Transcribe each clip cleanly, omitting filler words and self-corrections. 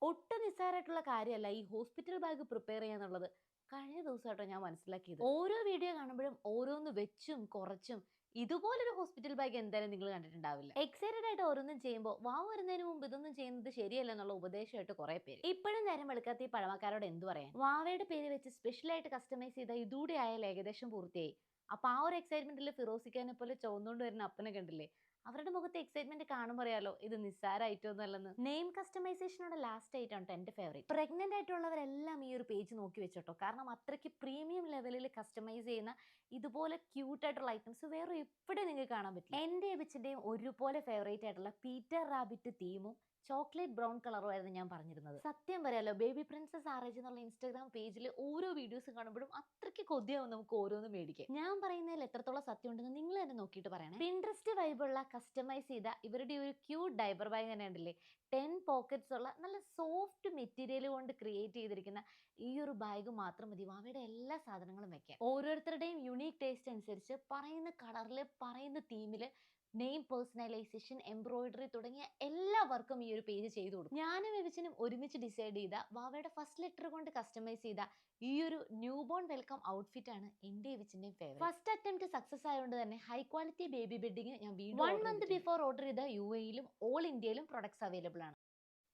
ഒട്ടും നിസ്സാരമായിട്ടുള്ള കാര്യമല്ല ഈ ഹോസ്പിറ്റൽ ബാഗ് പ്രിപ്പയർ ചെയ്യാന്നുള്ളത്. കഴിഞ്ഞ ദിവസമായിട്ടോ ഞാൻ മനസ്സിലാക്കിയത്. ഓരോ വീഡിയോ കാണുമ്പോഴും ഓരോന്ന് വെച്ചും കുറച്ചും ഇതുപോലൊരു ഹോസ്പിറ്റൽ ബാഗ് എന്തായാലും നിങ്ങൾ കണ്ടിട്ടുണ്ടാവില്ല. എക്സൈറ്റഡ് ആയിട്ട് ഓരോന്നും ചെയ്യുമ്പോൾ വാവ് വരുന്നതിന് മുമ്പ് ഇതൊന്നും ചെയ്യുന്നത് ശരിയല്ല എന്നുള്ള ഉപദേശമായിട്ട് കുറെ പേര്. ഇപ്പോഴും നേരം വെളുക്കാത്ത ഈ പഴമക്കാരോട് എന്ത് പറയാൻ. വാവയുടെ പേര് വെച്ച് സ്പെഷ്യൽ ആയിട്ട് കസ്റ്റമൈസ് ചെയ്ത ഇതൂടെ ആയാലും ഏകദേശം പൂർത്തിയായി. അപ്പൊ ആ ഒരു എക്സൈറ്റ്മെന്റിൽ ഫിറോസിക്കാനെ പോലെ ചുവന്നുകൊണ്ട് വരുന്ന അപ്പനെ കണ്ടില്ലേ. അവരുടെ മുഖത്തെ എക്സൈറ്റ്മെന്റ് കാണുമ്പോൾ അറിയാലോ ഇത് നിസ്സാര ഐറ്റം അല്ലെന്ന്. നെയിം കസ്റ്റമൈസേഷനോട് ലാസ്റ്റ് ആയിട്ടാണ് എന്റെ ഫേവറേറ്റ്. പ്രഗ്നന്റ് ആയിട്ടുള്ളവരെല്ലാം ഈ ഒരു പേജ് നോക്കി വെച്ചോട്ടോ. കാരണം അത്രയ്ക്ക് പ്രീമിയം ലെവലിൽ കസ്റ്റമൈസ് ചെയ്യുന്ന ഇതുപോലെ ക്യൂട്ട് ആയിട്ടുള്ള ഐറ്റംസ് വേറെ എവിടെ നിങ്ങൾക്ക് കാണാൻ പറ്റില്ല. എന്റെ എബിച്ചിന്റെയും ഒരുപോലെ ഫേവറേറ്റ് ആയിട്ടുള്ള പീറ്റർ റാബിറ്റ് തീമും ചോക്ലേറ്റ് ബ്രൗൺ കളറും ആയിരുന്നു ഞാൻ പറഞ്ഞിരുന്നത്. സത്യം പറയാലോ ബേബി പ്രിൻസസ് ആർജ് എന്നുള്ള ഇൻസ്റ്റാഗ്രാം പേജിൽ ഓരോ വീഡിയോസ് കാണുമ്പോഴും അത്രയ്ക്ക് കൊതിയാവും നമുക്ക് ഓരോന്ന് മേടിക്കാൻ. ഞാൻ പറയുന്നതിൽ എത്രത്തോളം സത്യം ഉണ്ടെന്ന് നിങ്ങൾ തന്നെ നോക്കിയിട്ട് പറയണേ. പിൻട്രസ്റ്റ് വൈബുള്ള കസ്റ്റമൈസ് ചെയ്ത ഇവരുടെ ഒരു ക്യൂട്ട് ഡൈബർ ബാഗ് തന്നെ ഉണ്ടല്ലേ. 10 പോക്കറ്റ്സ് ഉള്ള നല്ല സോഫ്റ്റ് മെറ്റീരിയൽ കൊണ്ട് ക്രിയേറ്റ് ചെയ്തിരിക്കുന്ന ഈ ഒരു ബാഗ് മാത്രം മതി അവയുടെ എല്ലാ സാധനങ്ങളും വെക്കാൻ. ഓരോരുത്തരുടെയും യുണീക് ടേസ്റ്റ് അനുസരിച്ച് പറയുന്ന കളറിൽ പറയുന്ന തീമില് നെയിം പേഴ്സണലൈസേഷൻ എംബ്രോയിഡറി തുടങ്ങിയ എല്ലാ വർക്കും ഈ ഒരു പേജ് ചെയ്തു കൊടുക്കും. ഞാനും എവിച്ചനും ഒരുമിച്ച് ഡിസൈഡ് ചെയ്ത വാവയുടെ ഫസ്റ്റ് ലെറ്റർ കൊണ്ട് കസ്റ്റമൈസ് ചെയ്ത ഈ ഒരു ന്യൂ ബോൺ വെൽക്കം ഔട്ട്ഫിറ്റ് ആണ് എന്റെ എവിച്ചിന്റെയും ഫേവറേറ്റ്. ഫസ്റ്റ് അറ്റംപ്റ്റ് സക്സസ് ആയതുകൊണ്ട് തന്നെ ഹൈ ക്വാളിറ്റി ബേബി ബെഡിങ് ഞാൻ വീണ്ടും 1 മന്ത് ബിഫോർ ഓർഡർ ചെയ്ത UAE യിലും ഓൾ ഇന്ത്യയിലും പ്രൊഡക്ട്സ് അവൈലബിൾ ആണ്.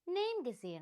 നെയിം ഗസ് ചെയ്യണേ.